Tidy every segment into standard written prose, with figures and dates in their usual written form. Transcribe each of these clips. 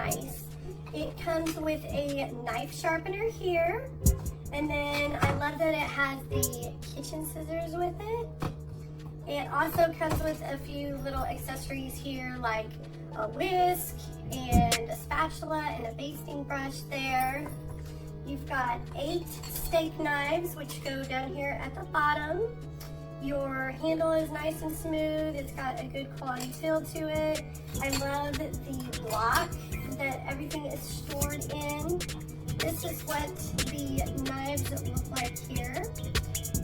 nice. It comes with a knife sharpener here, and then I love that it has the kitchen scissors with it. It also comes with a few little accessories here, like a whisk and a spatula and a basting brush there. You've got 8 steak knives, which go down here at the bottom. Your handle is nice and smooth. It's got a good quality feel to it. I love the block that everything is stored in. This is what the knives look like here.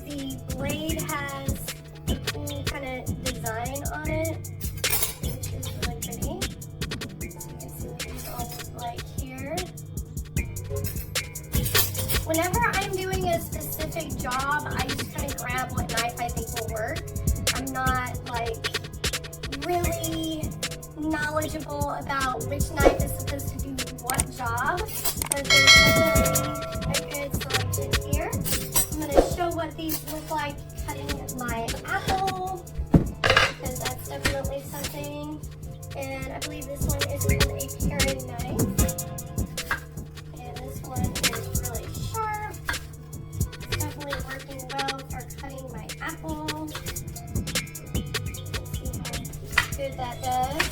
The blade has a cool kind of design on it, which is really pretty. So you can see what these all look like here. Whenever I'm doing a specific job, I just kind of grab what knife I think will work. I'm not like really knowledgeable about which knife is supposed to do what job, but there's definitely a good selection here. I'm going to show what these look like cutting my apple, because that's definitely something. And I believe this one is called a paring knife. And this one is really sharp. It's definitely working well for cutting my apple. Let's see how good that does.